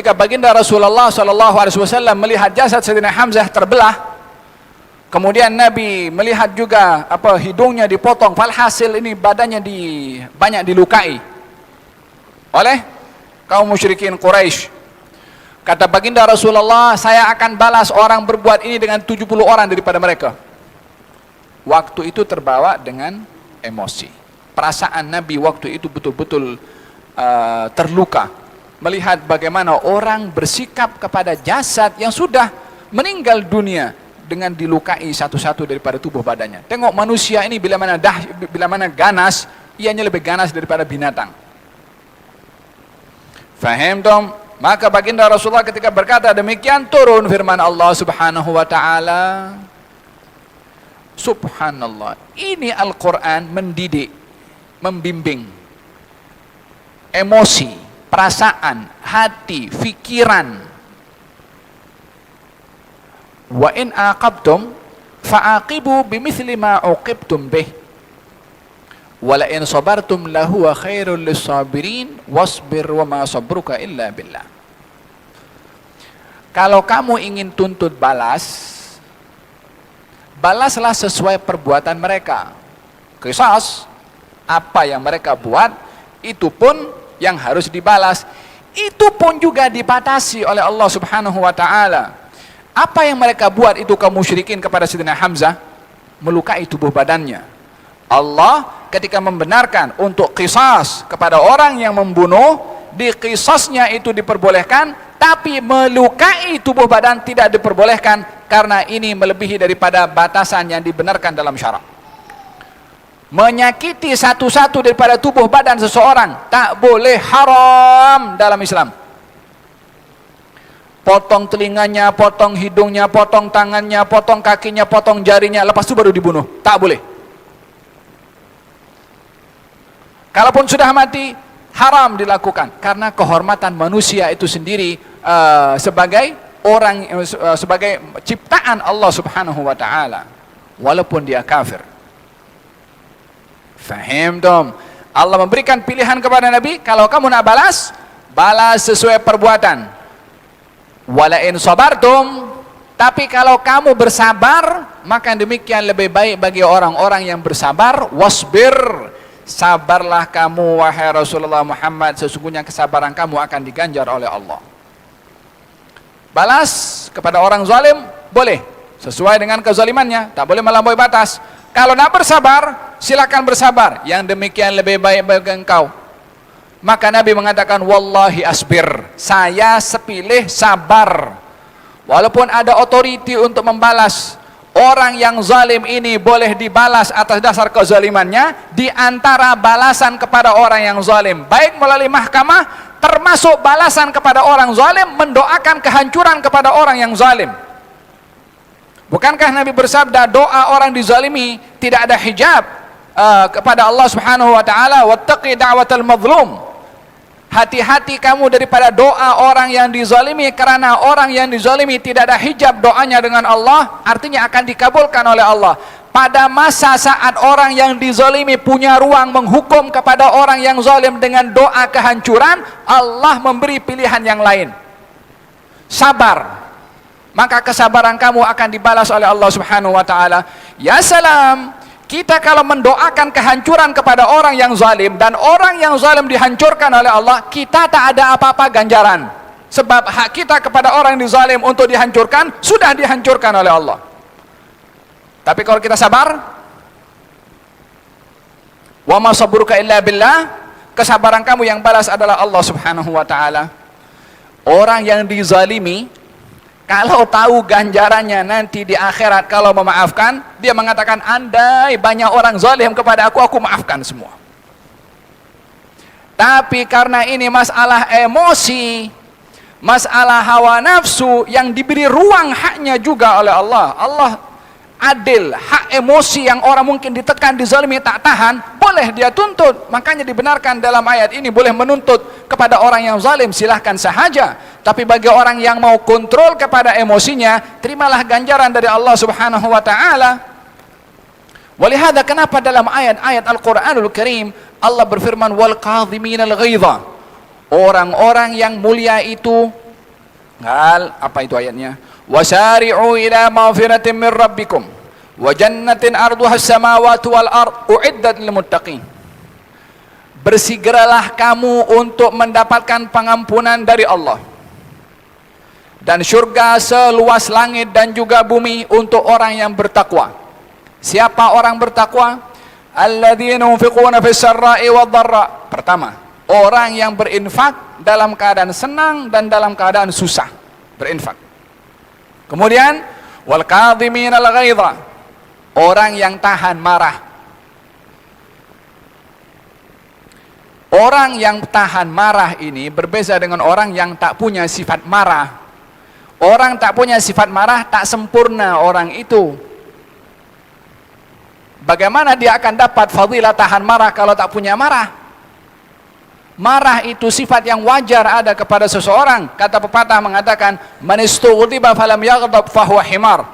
ketika baginda Rasulullah SAW melihat jasad Sayyidina Hamzah terbelah, kemudian Nabi melihat juga hidungnya dipotong, falhasil ini badannya banyak dilukai oleh kaum musyrikin Quraisy. Kata baginda Rasulullah, saya akan balas orang berbuat ini dengan 70 orang daripada mereka. Waktu itu terbawa dengan emosi. Perasaan Nabi waktu itu betul-betul terluka melihat bagaimana orang bersikap kepada jasad yang sudah meninggal dunia dengan dilukai satu-satu daripada tubuh badannya. Tengok manusia ini bila mana ganas, ianya lebih ganas daripada binatang. Faham dong? Maka baginda Rasulullah ketika berkata demikian, turun firman Allah Subhanahu wa taala. Subhanallah, ini Al-Quran mendidik, membimbing emosi, perasaan, hati, fikiran. Wa in aqabtum fa'aqibu bimithli ma uqibtum bih wa la in sabartum lahuwa khairul lis-sabirin wasbir wa ma sabruka illa billah. Kalau kamu ingin tuntut balas, balaslah sesuai perbuatan mereka. Qisas, apa yang mereka buat itu pun yang harus dibalas. Itu pun juga dibatasi oleh Allah Subhanahu wa taala. Apa yang mereka buat itu kaum musyrikin kepada Sayyidina Hamzah, melukai tubuh badannya. Allah ketika membenarkan untuk qisas kepada orang yang membunuh, di qisasnya itu diperbolehkan, tapi melukai tubuh badan tidak diperbolehkan, karena ini melebihi daripada batasan yang dibenarkan dalam syarak. Menyakiti satu-satu daripada tubuh badan seseorang tak boleh, haram dalam Islam. Potong telinganya, potong hidungnya, potong tangannya, potong kakinya, potong jarinya, lepas itu baru dibunuh, tak boleh. Kalaupun sudah mati, haram dilakukan, karena kehormatan manusia itu sendiri sebagai orang, sebagai ciptaan Allah Subhanahu wa taala, walaupun dia kafir. Faham dong? Allah memberikan pilihan kepada Nabi, kalau kamu nak balas, balas sesuai perbuatan. Wala in sabartum, tapi kalau kamu bersabar, maka demikian lebih baik bagi orang-orang yang bersabar. Wasbir, sabarlah kamu wahai Rasulullah Muhammad, sesungguhnya kesabaran kamu akan diganjar oleh Allah. Balas kepada orang zalim boleh, sesuai dengan kezalimannya, tak boleh melampaui batas. Kalau nak bersabar, silakan bersabar, yang demikian lebih baik bagi engkau. Maka Nabi mengatakan, wallahi asbir, saya sepilih sabar. Walaupun ada otoriti untuk membalas, orang yang zalim ini boleh dibalas atas dasar kezalimannya. Di antara balasan kepada orang yang zalim, baik melalui mahkamah, termasuk balasan kepada orang zalim, mendoakan kehancuran kepada orang yang zalim. Bukankah Nabi bersabda, doa orang dizalimi tidak ada hijab kepada Allah Subhanahu wa taala, wattaqi da'watal mazlum. Hati-hati kamu daripada doa orang yang dizalimi, karena orang yang dizalimi tidak ada hijab doanya dengan Allah, artinya akan dikabulkan oleh Allah. Pada masa saat orang yang dizalimi punya ruang menghukum kepada orang yang zalim dengan doa kehancuran, Allah memberi pilihan yang lain. Sabar, maka kesabaran kamu akan dibalas oleh Allah Subhanahu wa taala. Ya salam. Kita kalau mendoakan kehancuran kepada orang yang zalim, dan orang yang zalim dihancurkan oleh Allah, kita tak ada apa-apa ganjaran. Sebab hak kita kepada orang yang zalim untuk dihancurkan, sudah dihancurkan oleh Allah. Tapi kalau kita sabar, wa ma sabruka illa billah, kesabaran kamu yang balas adalah Allah Subhanahu wa taala. Orang yang dizalimi, kalau tahu ganjarannya nanti di akhirat kalau memaafkan, dia mengatakan, andai banyak orang zalim kepada aku maafkan semua. Tapi karena ini masalah emosi, masalah hawa nafsu yang diberi ruang haknya juga oleh Allah. Allah adil, hak emosi yang orang mungkin ditekan, dizalimi, tak tahan, boleh dia tuntut. Makanya dibenarkan dalam ayat ini boleh menuntut kepada orang yang zalim, silahkan sahaja. Tapi bagi orang yang mau kontrol kepada emosinya, terimalah ganjaran dari Allah Subhanahu wa taala. Walihada, kenapa dalam ayat-ayat Al-Qur'anul Karim Allah berfirman, wal kadhiminal ghaidha, orang-orang yang mulia itu Qal, apa itu ayatnya? Wasari'u ila maghfiratin min rabbikum wa jannatin arduha as-samawati wal ard uiddat lil muttaqin. Bersegeralah kamu untuk mendapatkan pengampunan dari Allah dan syurga seluas langit dan juga bumi untuk orang yang bertakwa. Siapa orang bertakwa? Alladzina yunfiquna fis sarra'i wad dharra. Pertama, orang yang berinfak dalam keadaan senang dan dalam keadaan susah, berinfak. Kemudian wal kadhiminal ghaidha, orang yang tahan marah. Orang yang tahan marah ini berbeda dengan orang yang tak punya sifat marah. Orang tak punya sifat marah tak sempurna orang itu. Bagaimana dia akan dapat fadilah tahan marah kalau tak punya marah? Marah itu sifat yang wajar ada kepada seseorang. Kata pepatah mengatakan, man istughdiba falam yaghdab fahuwa himar.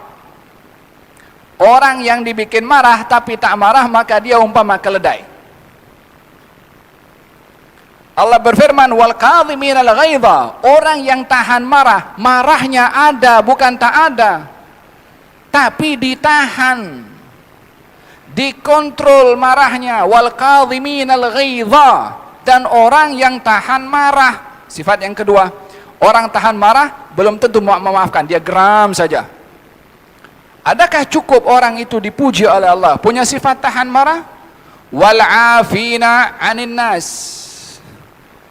Orang yang dibikin marah tapi tak marah maka dia umpama keledai. Allah berfirman, wal kadhiminal ghaidha, orang yang tahan marah, marahnya ada bukan tak ada, tapi ditahan, dikontrol marahnya. Wal kadhiminal ghaidha, dan orang yang tahan marah. Sifat yang kedua, orang tahan marah belum tentu memaafkan, dia geram saja. Adakah cukup orang itu dipuji oleh Allah punya sifat tahan marah? Wal afina 'anin nas,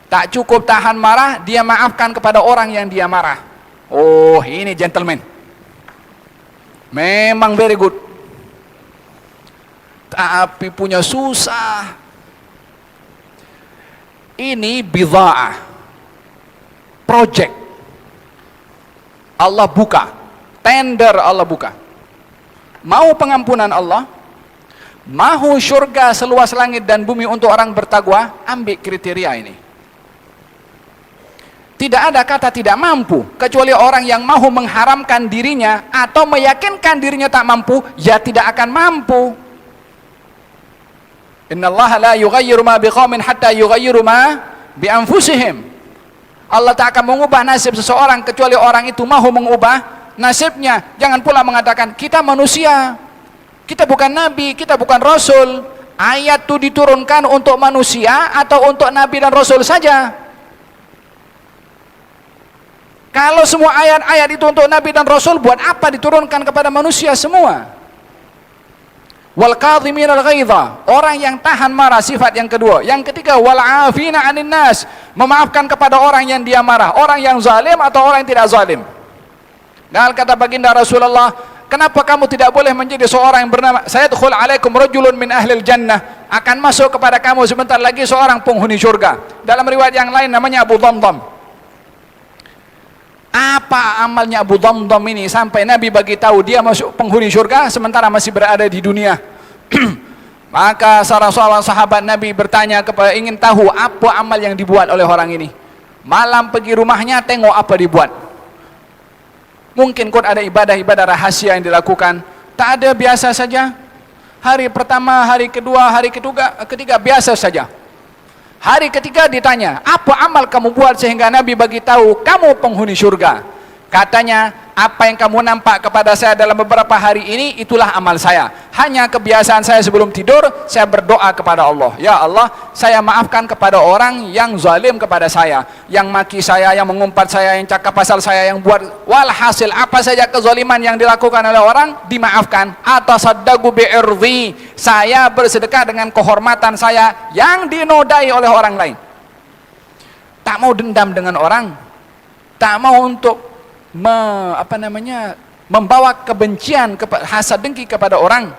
tak cukup tahan marah, dia maafkan kepada orang yang dia marah. Oh, ini gentleman, memang very good. Tapi punya susah. Ini bidha'ah, project Allah buka, tender Allah buka. Mau pengampunan Allah, mau syurga seluas langit dan bumi untuk orang bertakwa, ambil kriteria ini. Tidak ada kata tidak mampu, kecuali orang yang mau mengharamkan dirinya atau meyakinkan dirinya tak mampu, ya tidak akan mampu. Innallaha la yughayyiru ma biqaumin hatta yughayyiru ma bi anfusihim. Allah tak akan mengubah nasib seseorang kecuali orang itu mau mengubah nasibnya. Jangan pula mengatakan kita manusia, kita bukan nabi, kita bukan rasul. Ayat itu diturunkan untuk manusia atau untuk nabi dan rasul saja? Kalau semua ayat-ayat itu untuk nabi dan rasul, buat apa diturunkan kepada manusia semua? Wal kadhiminal ghaidha, orang yang tahan marah, sifat yang kedua. Yang ketiga, wal afina 'anin nas, memaafkan kepada orang yang dia marah, orang yang zalim atau orang yang tidak zalim. Dan kata baginda Rasulullah, kenapa kamu tidak boleh menjadi seorang yang bernama sayadkhul alaikum rajulun min ahlil jannah, akan masuk kepada kamu sebentar lagi seorang penghuni surga. Dalam riwayat yang lain namanya Abu Dhamdham. Apa amalnya Abu Dhamdham ini sampai Nabi bagi tahu dia masuk penghuni surga sementara masih berada di dunia? Maka salah sahabat Nabi bertanya kepada, ingin tahu apa amal yang dibuat oleh orang ini. Malam pergi rumahnya tengok apa dibuat. Mungkin kot ada ibadah-ibadah rahasia yang dilakukan. Tak ada, biasa saja. Hari pertama, hari kedua, hari ketiga biasa saja. Hari ketiga ditanya, apa amal kamu buat sehingga Nabi bagi tahu kamu penghuni surga? Katanya, apa yang kamu nampak kepada saya dalam beberapa hari ini, itulah amal saya. Hanya kebiasaan saya sebelum tidur, saya berdoa kepada Allah. Ya Allah, saya maafkan kepada orang yang zalim kepada saya, yang maki saya, yang mengumpat saya, yang cakap pasal saya, yang buat. Walhasil, apa saja kezaliman yang dilakukan oleh orang, dimaafkan. Atasaddaqu bi'irdi, saya bersedekah dengan kehormatan saya yang dinodai oleh orang lain. Tak mau dendam dengan orang, tak mau untuk membawa kebencian, hasad dengki kepada orang.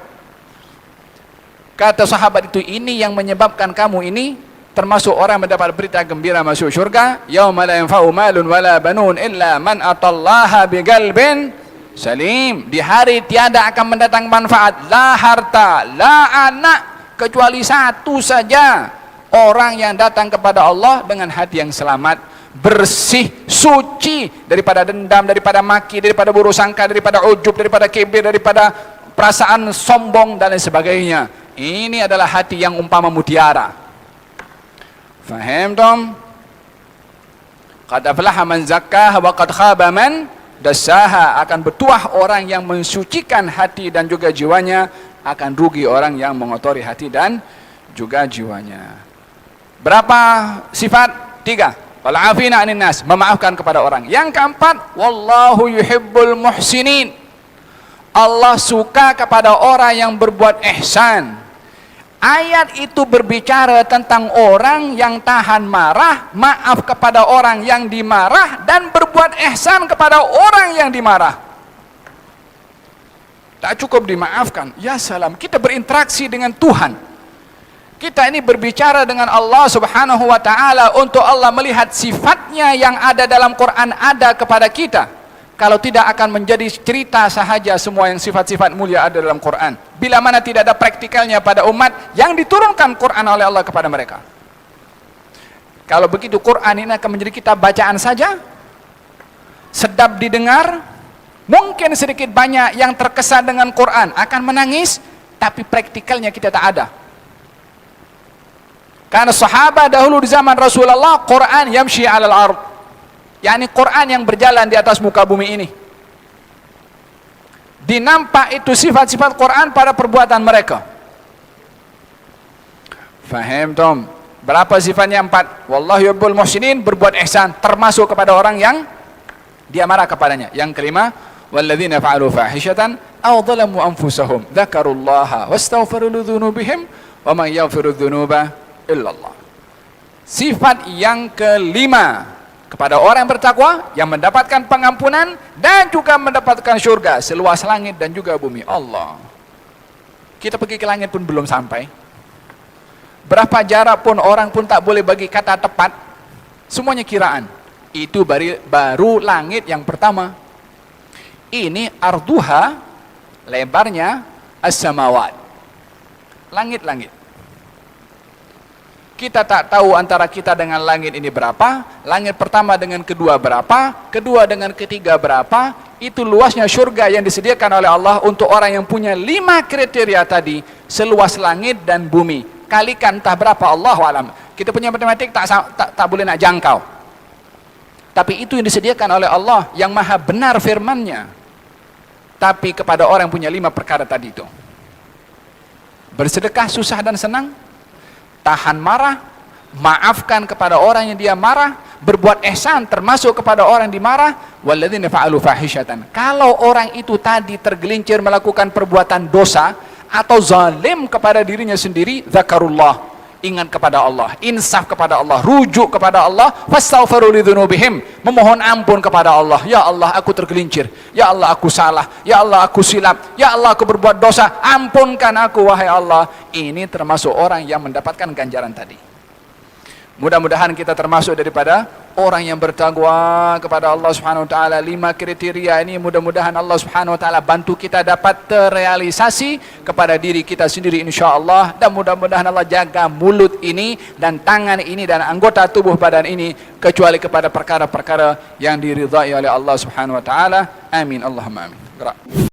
Kata sahabat itu, ini yang menyebabkan kamu ini termasuk orang mendapat berita gembira masuk syurga. Yauma la yanfa'u malun wala banun illa man atallaha biqalbin salim. Di hari tiada akan mendatangkan manfaat, la harta, la anak, kecuali satu saja, orang yang datang kepada Allah dengan hati yang selamat, bersih, suci daripada dendam, daripada maki, daripada buruk sangka, daripada ujub, daripada kibir, daripada perasaan sombong dan lain sebagainya. Ini adalah hati yang umpama mutiara. Faham dong? Qad aflaha man zakkaha wa qad khaba man dassaha. Akan bertuah orang yang mensucikan hati dan juga jiwanya, akan rugi orang yang mengotori hati dan juga jiwanya. Berapa sifat? 3. Wal afina 'anil nas, memaafkan kepada orang. Yang keempat, wallahu yuhibbul muhsinin. Allah suka kepada orang yang berbuat ihsan. Ayat itu berbicara tentang orang yang tahan marah, maaf kepada orang yang dimarah, dan berbuat ihsan kepada orang yang dimarah. Tak cukup dimaafkan, ya salam, kita berinteraksi dengan Tuhan. Kita ini berbicara dengan Allah subhanahu wa ta'ala untuk Allah melihat sifatnya yang ada dalam Quran ada kepada kita. Kalau tidak akan menjadi cerita sahaja semua yang sifat-sifat mulia ada dalam Quran. Bila mana tidak ada praktikalnya pada umat yang diturunkan Quran oleh Allah kepada mereka. Kalau begitu Quran ini akan menjadi kitab bacaan saja. Sedap didengar. Mungkin sedikit banyak yang terkesan dengan Quran akan menangis. Tapi praktikalnya kita tak ada. Karena sahabat dahulu di zaman Rasulullah, Quran yamshi alal ard. yakni Quran yang berjalan di atas muka bumi ini. Dinampak itu sifat-sifat Quran pada perbuatan mereka. Faham tom? Berapa sifatnya? 4. Wallahu yuhibbul muhsinin, berbuat ihsan, termasuk kepada orang yang dia marah kepadanya. Yang kelima, walladzina fa'alu fahishatan aw dhalamu anfusahum dzakarullaha wastaghfiru lidzunubihim wa man yaghfiru dzunuba illallah. Sifat yang kelima, kepada orang yang bertakwa yang mendapatkan pengampunan dan juga mendapatkan syurga seluas langit dan juga bumi. Allah, kita pergi ke langit pun belum sampai. Berapa jarak pun orang pun tak boleh bagi kata tepat. Semuanya kiraan. Itu baru langit yang pertama. Ini arduha, lebarnya as-samawat, langit-langit. Kita tak tahu antara kita dengan langit ini berapa, langit pertama dengan kedua berapa, kedua dengan ketiga berapa. Itu luasnya syurga yang disediakan oleh Allah untuk orang yang punya 5 kriteria tadi, seluas langit dan bumi. Kalikan entah berapa, Allahu alam. Kita punya matematik tak boleh nak jangkau. Tapi itu yang disediakan oleh Allah yang maha benar firman-Nya. Tapi kepada orang yang punya 5 perkara tadi itu, bersedekah susah dan senang, tahan marah, maafkan kepada orang yang dia marah, berbuat ihsan termasuk kepada orang yang dimarah, walladzina fa'alu fahishatan. Kalau orang itu tadi tergelincir melakukan perbuatan dosa atau zalim kepada dirinya sendiri, zakarullah, ingat kepada Allah, insaf kepada Allah, rujuk kepada Allah, fastaghfiru lidzunubihim, memohon ampun kepada Allah. Ya Allah, aku tergelincir, ya Allah aku salah, ya Allah aku silap, ya Allah aku berbuat dosa, ampunkan aku wahai Allah. Ini termasuk orang yang mendapatkan ganjaran tadi. Mudah-mudahan kita termasuk daripada orang yang bertakwa kepada Allah Subhanahu wa taala. 5 kriteria ini mudah-mudahan Allah Subhanahu wa taala bantu kita dapat terrealisasi kepada diri kita sendiri insyaallah, dan mudah-mudahan Allah jaga mulut ini dan tangan ini dan anggota tubuh badan ini kecuali kepada perkara-perkara yang diridhai oleh Allah Subhanahu wa taala. Amin Allahumma amin. Gerak.